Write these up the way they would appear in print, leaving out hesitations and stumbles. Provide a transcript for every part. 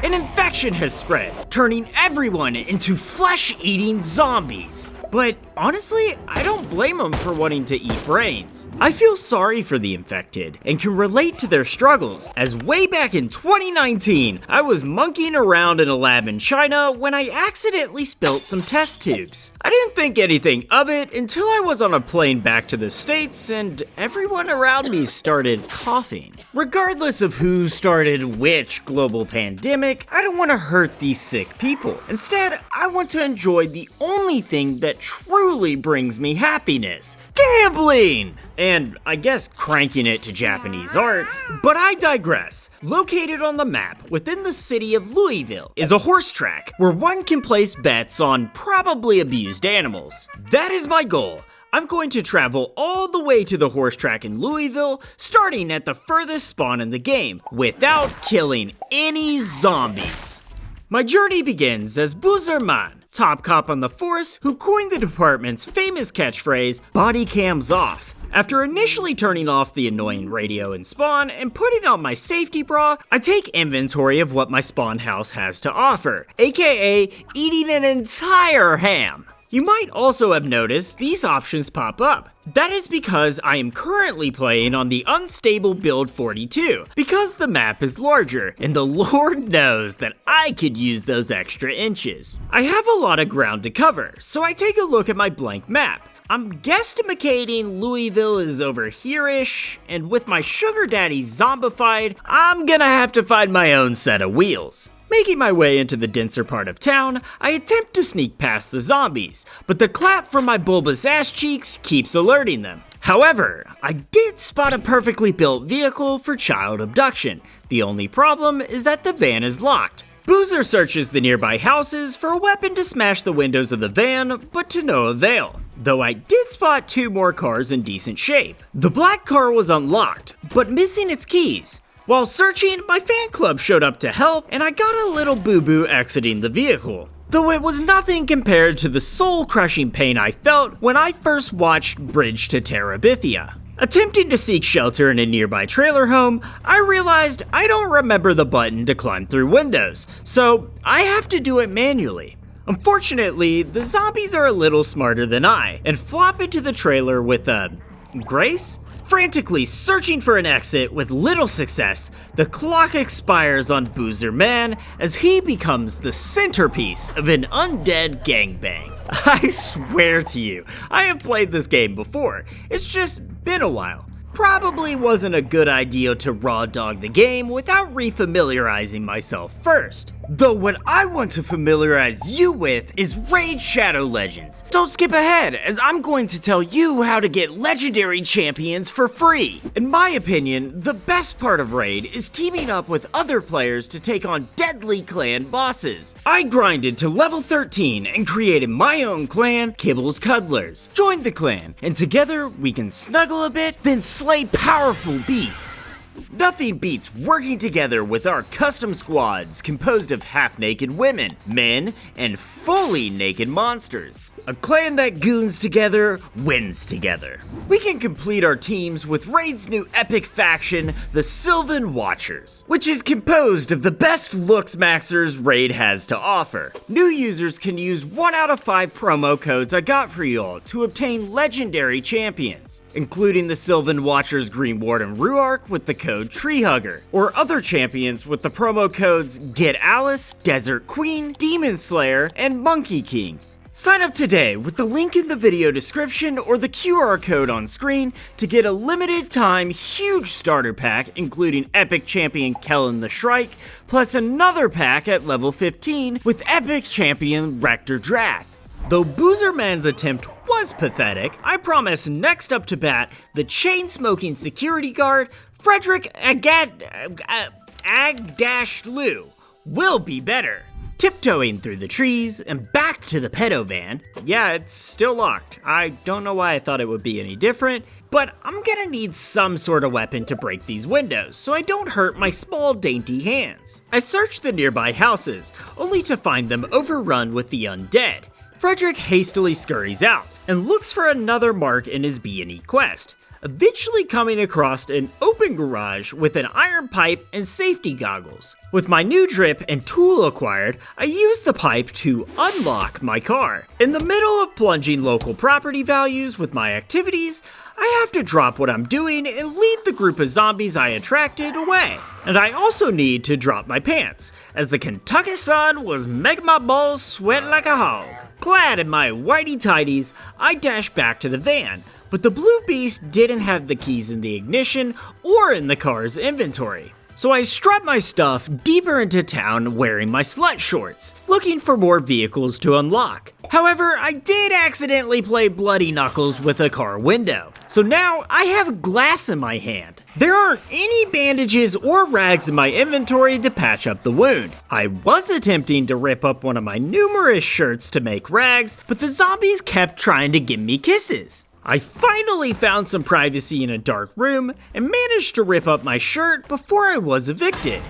An infection has spread, turning everyone into flesh-eating zombies. But honestly, I don't blame them for wanting to eat brains. I feel sorry for the infected and can relate to their struggles, as way back in 2019, I was monkeying around in a lab in China when I accidentally spilt some test tubes. I didn't think anything of it until I was on a plane back to the States and everyone around me started coughing. Regardless of who started which global pandemic, I don't want to hurt these sick people. Instead, I want to enjoy the only thing that truly brings me happiness: gambling! And I guess cranking it to Japanese art. But I digress. Located on the map within the city of Louisville is a horse track where one can place bets on probably abused animals. That is my goal. I'm going to travel all the way to the horse track in Louisville, starting at the furthest spawn in the game, without killing any zombies. My journey begins as Boozerman, top cop on the force, who coined the department's famous catchphrase, "body cams off." After initially turning off the annoying radio in spawn and putting on my safety bra, I take inventory of what my spawn house has to offer, aka eating an entire ham. You might also have noticed these options pop up. That is because I am currently playing on the unstable build 42, because the map is larger, and the Lord knows that I could use those extra inches. I have a lot of ground to cover, so I take a look at my blank map. I'm guesstimating Louisville is over here-ish, and with my sugar daddy zombified, I'm gonna have to find my own set of wheels. Making my way into the denser part of town, I attempt to sneak past the zombies, but the clap from my bulbous ass cheeks keeps alerting them. However, I did spot a perfectly built vehicle for child abduction. The only problem is that the van is locked. Boozer searches the nearby houses for a weapon to smash the windows of the van, but to no avail. Though I did spot 2 more cars in decent shape. The black car was unlocked, but missing its keys. While searching, my fan club showed up to help, and I got a little boo-boo exiting the vehicle. Though it was nothing compared to the soul-crushing pain I felt when I first watched Bridge to Terabithia. Attempting to seek shelter in a nearby trailer home, I realized I don't remember the button to climb through windows, so I have to do it manually. Unfortunately, the zombies are a little smarter than I, and flop into the trailer with grace? Frantically searching for an exit with little success, the clock expires on Boozer Man as he becomes the centerpiece of an undead gangbang. I swear to you, I have played this game before, it's just been a while. Probably wasn't a good idea to raw dog the game without refamiliarizing myself first. Though what I want to familiarize you with is Raid Shadow Legends. Don't skip ahead, as I'm going to tell you how to get legendary champions for free. In my opinion, the best part of Raid is teaming up with other players to take on deadly clan bosses. I grinded to level 13 and created my own clan, Kibbles Cuddlers. Joined the clan, and together we can snuggle a bit, then slay powerful beasts. Nothing beats working together with our custom squads composed of half-naked women, men, and fully naked monsters. A clan that goons together wins together. We can complete our teams with Raid's new epic faction, the Sylvan Watchers, which is composed of the best looks maxers Raid has to offer. New users can use 1 out of 5 promo codes I got for you all to obtain legendary champions, including the Sylvan Watchers Green Warden Ruark with the code Treehugger, or other champions with the promo codes GETALICE, Desert Queen, Demon Slayer, and Monkey King. Sign up today with the link in the video description or the QR code on screen to get a limited time huge starter pack including epic champion Kellan the Shrike, plus another pack at level 15 with epic champion Rector Drath. Though Boozerman's attempt was pathetic, I promise next up to bat, the chain-smoking security guard, Frederick Agdashlu, will be better. Tiptoeing through the trees and back to the pedo van. Yeah, it's still locked. I don't know why I thought it would be any different, but I'm gonna need some sort of weapon to break these windows so I don't hurt my small dainty hands. I search the nearby houses, only to find them overrun with the undead. Frederick hastily scurries out and looks for another mark in his B&E quest. eventually coming across an open garage with an iron pipe and safety goggles. With my new drip and tool acquired, I used the pipe to unlock my car. In the middle of plunging local property values with my activities, I have to drop what I'm doing and lead the group of zombies I attracted away. And I also need to drop my pants, as the Kentucky sun was making my balls sweat like a hog. Clad in my whitey tighties, I dashed back to the van, but the blue beast didn't have the keys in the ignition or in the car's inventory. So I strut my stuff deeper into town wearing my slut shorts, looking for more vehicles to unlock. However, I did accidentally play Bloody Knuckles with a car window, so now I have glass in my hand. There aren't any bandages or rags in my inventory to patch up the wound. I was attempting to rip up one of my numerous shirts to make rags, but the zombies kept trying to give me kisses. I finally found some privacy in a dark room and managed to rip up my shirt before I was evicted.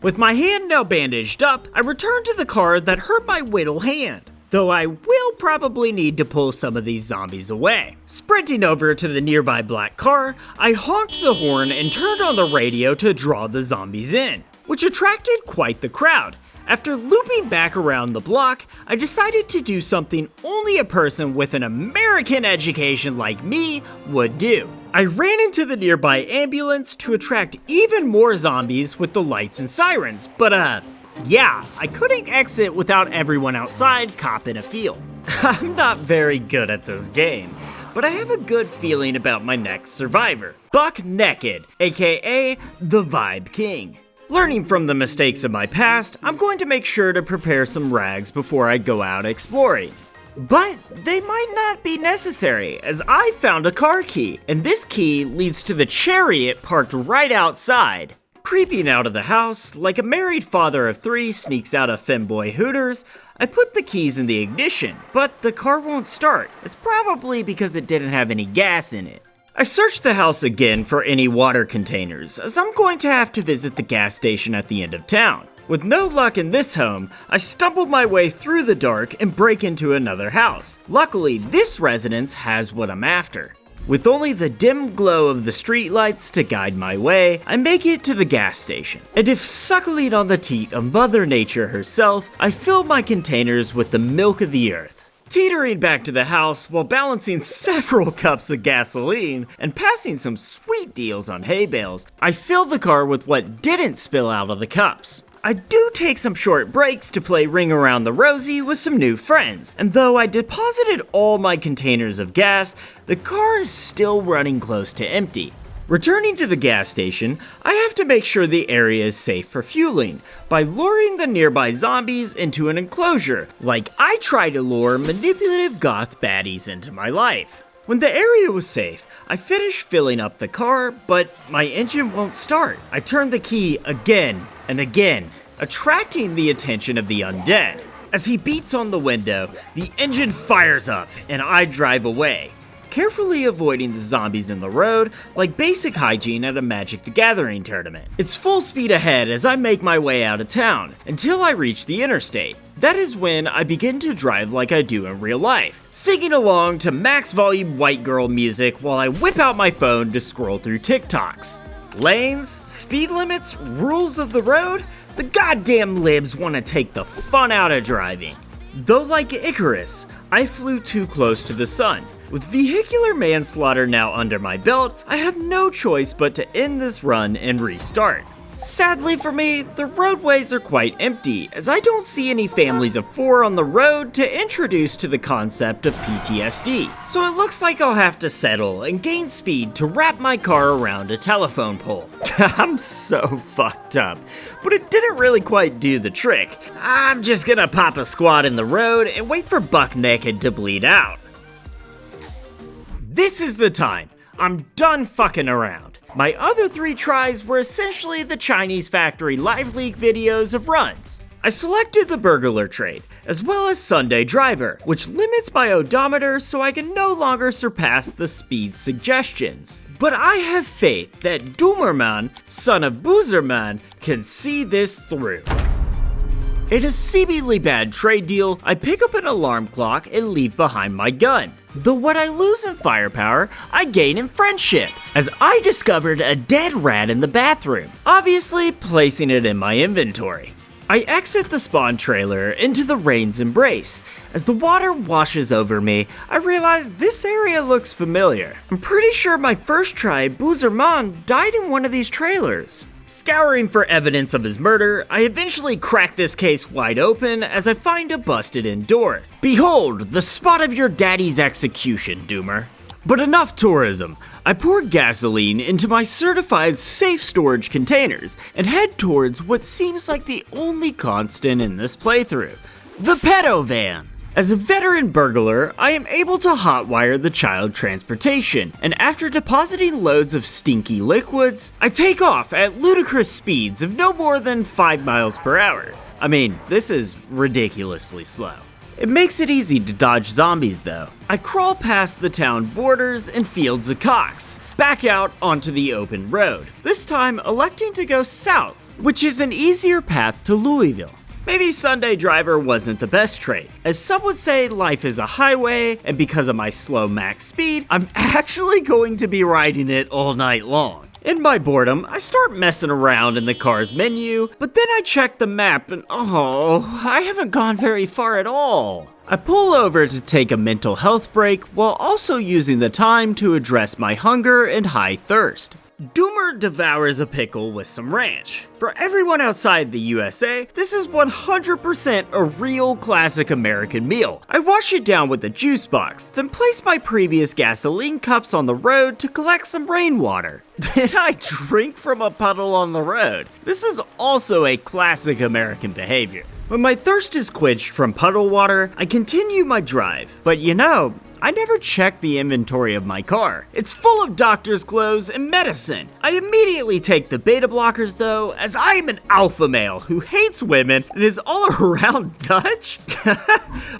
With my hand now bandaged up, I returned to the car that hurt my whittle hand, though I will probably need to pull some of these zombies away. Sprinting over to the nearby black car, I honked the horn and turned on the radio to draw the zombies in, which attracted quite the crowd. After looping back around the block, I decided to do something only a person with an American education like me would do. I ran into the nearby ambulance to attract even more zombies with the lights and sirens, but yeah, I couldn't exit without everyone outside copping a feel. I'm not very good at this game, but I have a good feeling about my next survivor, Buck Naked, aka the Vibe King. Learning from the mistakes of my past, I'm going to make sure to prepare some rags before I go out exploring. But they might not be necessary, as I found a car key, and this key leads to the chariot parked right outside. Creeping out of the house, like a married father of three sneaks out of femboy Hooters, I put the keys in the ignition, but the car won't start. It's probably because it didn't have any gas in it. I searched the house again for any water containers, as I'm going to have to visit the gas station at the end of town. With no luck in this home, I stumbled my way through the dark and break into another house. Luckily, this residence has what I'm after. With only the dim glow of the streetlights to guide my way, I make it to the gas station. And if suckling on the teat of Mother Nature herself, I fill my containers with the milk of the earth. Teetering back to the house while balancing several cups of gasoline and passing some sweet deals on hay bales, I fill the car with what didn't spill out of the cups. I do take some short breaks to play Ring Around the Rosie with some new friends, and though I deposited all my containers of gas, the car is still running close to empty. Returning to the gas station, I have to make sure the area is safe for fueling by luring the nearby zombies into an enclosure, like I try to lure manipulative goth baddies into my life. When the area was safe, I finished filling up the car, but my engine won't start. I turn the key again and again, attracting the attention of the undead. As he beats on the window, the engine fires up and I drive away, carefully avoiding the zombies in the road like basic hygiene at a Magic the Gathering tournament. It's full speed ahead as I make my way out of town until I reach the interstate. That is when I begin to drive like I do in real life, singing along to max volume white girl music while I whip out my phone to scroll through TikToks. Lanes, speed limits, rules of the road, the goddamn libs want to take the fun out of driving. Though like Icarus, I flew too close to the sun. With vehicular manslaughter now under my belt, I have no choice but to end this run and restart. Sadly for me, the roadways are quite empty, as I don't see any families of 4 on the road to introduce to the concept of PTSD. So it looks like I'll have to settle and gain speed to wrap my car around a telephone pole. I'm so fucked up, but it didn't really quite do the trick. I'm just gonna pop a squat in the road and wait for Buck Naked to bleed out. This is the time. I'm done fucking around. My other 3 tries were essentially the Chinese factory live leak videos of runs. I selected the burglar trade, as well as Sunday driver, which limits my odometer so I can no longer surpass the speed suggestions. But I have faith that Doomerman, son of Boozerman, can see this through. In a seemingly bad trade deal, I pick up an alarm clock and leave behind my gun. Though what I lose in firepower, I gain in friendship, as I discovered a dead rat in the bathroom, obviously placing it in my inventory. I exit the spawn trailer into the rain's embrace. As the water washes over me, I realize this area looks familiar. I'm pretty sure my first try, Boozerman, died in one of these trailers. Scouring for evidence of his murder, I eventually crack this case wide open as I find a busted-in door. Behold, the spot of your daddy's execution, Doomer. But enough tourism. I pour gasoline into my certified safe storage containers and head towards what seems like the only constant in this playthrough, the pedo van. As a veteran burglar, I am able to hotwire the child transportation, and after depositing loads of stinky liquids, I take off at ludicrous speeds of no more than 5 miles per hour. I mean, this is ridiculously slow. It makes it easy to dodge zombies though. I crawl past the town borders and fields of cocks, back out onto the open road, this time electing to go south, which is an easier path to Louisville. Maybe Sunday driver wasn't the best trait, as some would say life is a highway, and because of my slow max speed, I'm actually going to be riding it all night long. In my boredom, I start messing around in the car's menu, but then I check the map and oh, I haven't gone very far at all. I pull over to take a mental health break while also using the time to address my hunger and high thirst. Doomer devours a pickle with some ranch. For everyone outside the USA, this is 100% a real classic American meal. I wash it down with a juice box, then place my previous gasoline cups on the road to collect some rainwater. Then I drink from a puddle on the road. This is also a classic American behavior. When my thirst is quenched from puddle water, I continue my drive. But you know, I never check the inventory of my car. It's full of doctor's clothes and medicine. I immediately take the beta blockers though, as I am an alpha male who hates women and is all around Dutch.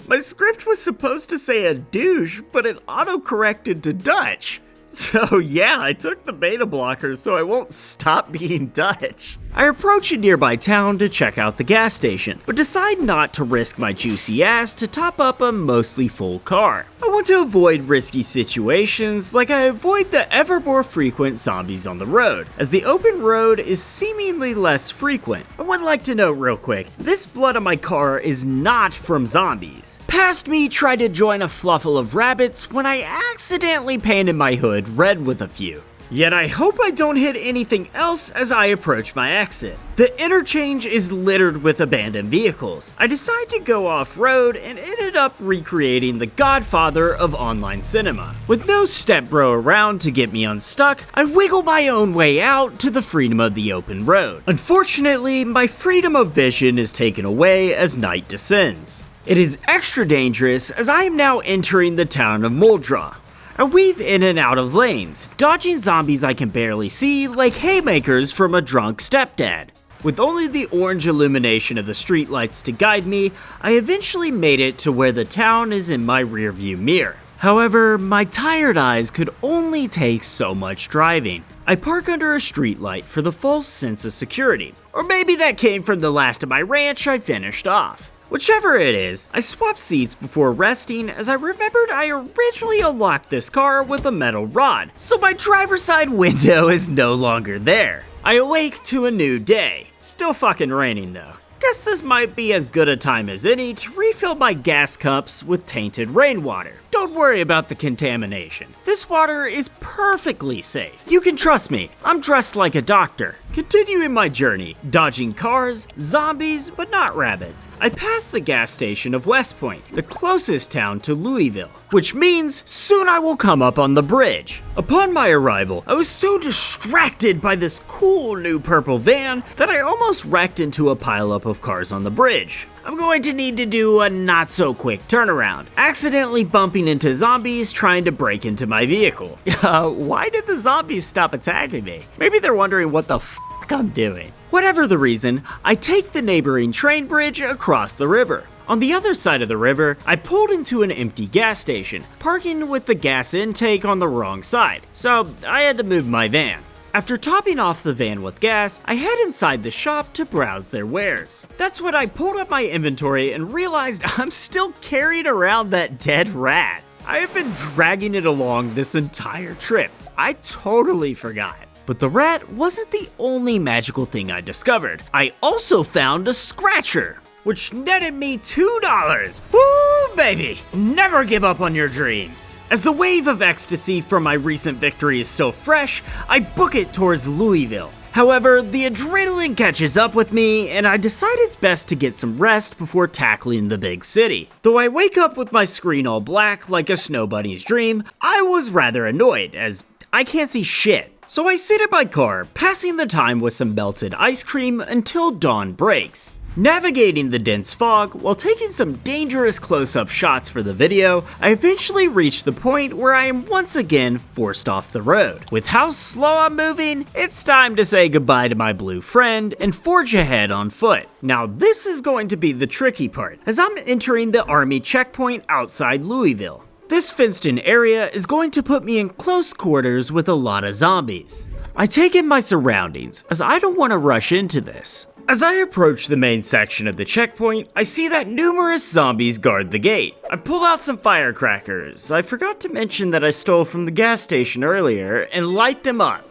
My script was supposed to say a douche, but it auto-corrected to Dutch. So yeah, I took the beta blockers so I won't stop being Dutch. I approach a nearby town to check out the gas station, but decide not to risk my juicy ass to top up a mostly full car. I want to avoid risky situations like I avoid the ever more frequent zombies on the road, as the open road is seemingly less frequent. I would like to note real quick, this blood on my car is not from zombies. Past me tried to join a fluffle of rabbits when I accidentally painted my hood red with a few. Yet I hope I don't hit anything else as I approach my exit. The interchange is littered with abandoned vehicles. I decide to go off-road and ended up recreating the godfather of online cinema. With no stepbro around to get me unstuck, I wiggle my own way out to the freedom of the open road. Unfortunately, my freedom of vision is taken away as night descends. It is extra dangerous as I am now entering the town of Muldraugh. I weave in and out of lanes, dodging zombies I can barely see like haymakers from a drunk stepdad. With only the orange illumination of the streetlights to guide me, I eventually made it to where the town is in my rearview mirror. However, my tired eyes could only take so much driving. I park under a streetlight for the false sense of security, or maybe that came from the last of my ranch I finished off. Whichever it is, I swap seats before resting as I remembered I originally unlocked this car with a metal rod, so my driver's side window is no longer there. I awake to a new day. Still fucking raining though. Guess this might be as good a time as any to refill my gas cups with tainted rainwater. Don't worry about the contamination. This water is perfectly safe. You can trust me, I'm dressed like a doctor. Continuing my journey, dodging cars, zombies, but not rabbits, I pass the gas station of West Point, the closest town to Louisville, which means soon I will come up on the bridge. Upon my arrival, I was so distracted by this cool new purple van that I almost wrecked into a pileup of cars on the bridge. I'm going to need to do a not so quick turnaround, accidentally bumping into zombies trying to break into my vehicle. Why did the zombies stop attacking me? Maybe they're wondering what the f I'm doing. Whatever the reason, I take the neighboring train bridge across the river. On the other side of the river, I pulled into an empty gas station, parking with the gas intake on the wrong side, so I had to move my van. After topping off the van with gas, I head inside the shop to browse their wares. That's when I pulled up my inventory and realized I'm still carrying around that dead rat. I have been dragging it along this entire trip. I totally forgot. But the rat wasn't the only magical thing I discovered. I also found a scratcher, which netted me $2. Woo, baby! Never give up on your dreams. As the wave of ecstasy from my recent victory is still fresh, I book it towards Louisville. However, the adrenaline catches up with me, and I decide it's best to get some rest before tackling the big city. Though I wake up with my screen all black like a snow bunny's dream, I was rather annoyed, as I can't see shit. So I sit in my car, passing the time with some melted ice cream until dawn breaks. Navigating the dense fog while taking some dangerous close-up shots for the video, I eventually reach the point where I am once again forced off the road. With how slow I'm moving, it's time to say goodbye to my blue friend and forge ahead on foot. Now this is going to be the tricky part, as I'm entering the army checkpoint outside Louisville. This fenced-in area is going to put me in close quarters with a lot of zombies. I take in my surroundings, as I don't want to rush into this. As I approach the main section of the checkpoint, I see that numerous zombies guard the gate. I pull out some firecrackers. I forgot to mention that I stole from the gas station earlier and light them up.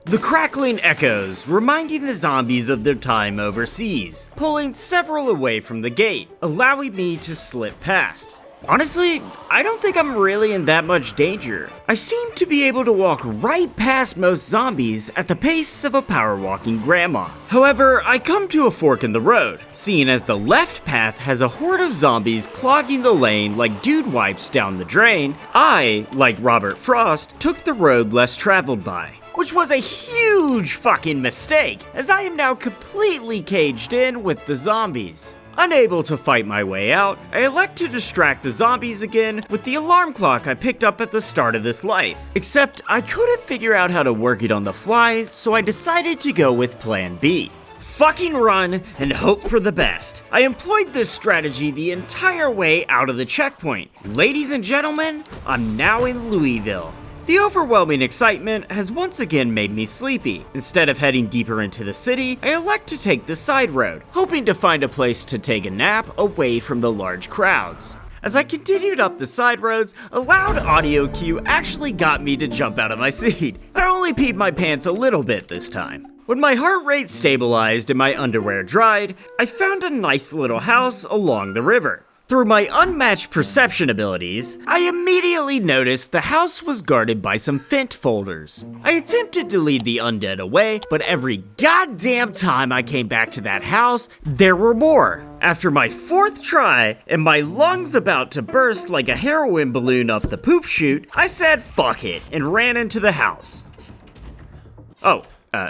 The crackling echoes, reminding the zombies of their time overseas, pulling several away from the gate, allowing me to slip past. Honestly, I don't think I'm really in that much danger. I seem to be able to walk right past most zombies at the pace of a power-walking grandma. However, I come to a fork in the road, seeing as the left path has a horde of zombies clogging the lane like dude wipes down the drain. I, like Robert Frost, took the road less traveled by, which was a huge fucking mistake, as I am now completely caged in with the zombies. Unable to fight my way out, I elect to distract the zombies again with the alarm clock I picked up at the start of this life. Except I couldn't figure out how to work it on the fly, so I decided to go with plan B. Fucking run and hope for the best. I employed this strategy the entire way out of the checkpoint. Ladies and gentlemen, I'm now in Louisville. The overwhelming excitement has once again made me sleepy. Instead of heading deeper into the city, I elect to take the side road, hoping to find a place to take a nap away from the large crowds. As I continued up the side roads, a loud audio cue actually got me to jump out of my seat. I only peed my pants a little bit this time. When my heart rate stabilized and my underwear dried, I found a nice little house along the river. Through my unmatched perception abilities, I immediately noticed the house was guarded by some fent folders. I attempted to lead the undead away, but every goddamn time I came back to that house, there were more. After my fourth try, and my lungs about to burst like a heroin balloon up the poop chute, I said fuck it and ran into the house.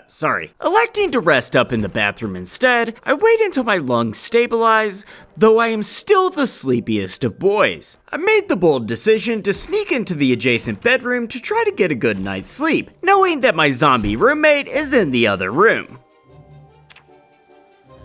Sorry. Electing to rest up in the bathroom instead, I wait until my lungs stabilize, though I am still the sleepiest of boys. I made the bold decision to sneak into the adjacent bedroom to try to get a good night's sleep, knowing that my zombie roommate is in the other room.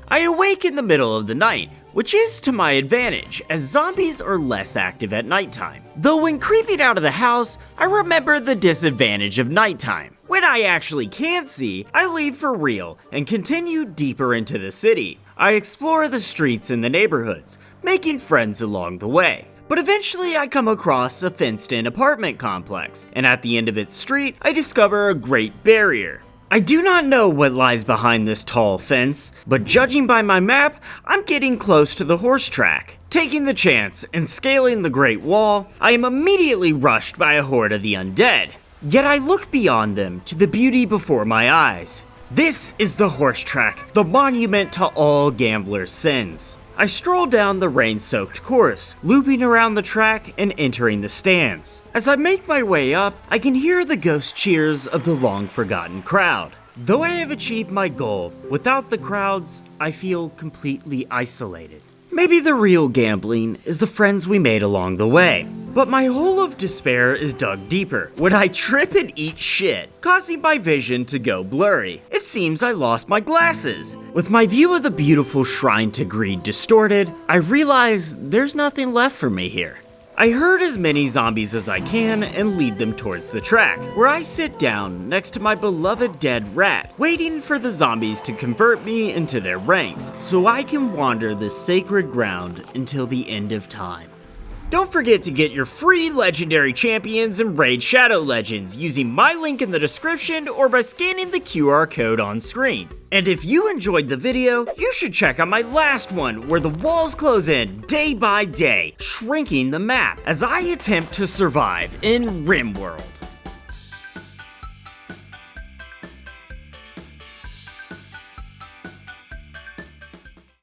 I awake in the middle of the night, which is to my advantage, as zombies are less active at nighttime. Though when creeping out of the house, I remember the disadvantage of nighttime. When I actually can see, I leave for real and continue deeper into the city. I explore the streets and the neighborhoods, making friends along the way. But eventually I come across a fenced-in apartment complex, and at the end of its street, I discover a great barrier. I do not know what lies behind this tall fence, but judging by my map, I'm getting close to the horse track. Taking the chance and scaling the Great Wall, I am immediately rushed by a horde of the undead. Yet I look beyond them to the beauty before my eyes. This is the horse track, the monument to all gamblers' sins. I stroll down the rain-soaked course, looping around the track and entering the stands. As I make my way up, I can hear the ghost cheers of the long-forgotten crowd. Though I have achieved my goal, without the crowds, I feel completely isolated. Maybe the real gambling is the friends we made along the way. But my hole of despair is dug deeper when I trip and eat shit, causing my vision to go blurry. It seems I lost my glasses. With my view of the beautiful shrine to greed distorted, I realize there's nothing left for me here. I herd as many zombies as I can and lead them towards the track, where I sit down next to my beloved dead rat, waiting for the zombies to convert me into their ranks, so I can wander this sacred ground until the end of time. Don't forget to get your free legendary champions and Raid Shadow Legends using my link in the description or by scanning the QR code on screen. And if you enjoyed the video, you should check out my last one where the walls close in day by day, shrinking the map as I attempt to survive in RimWorld.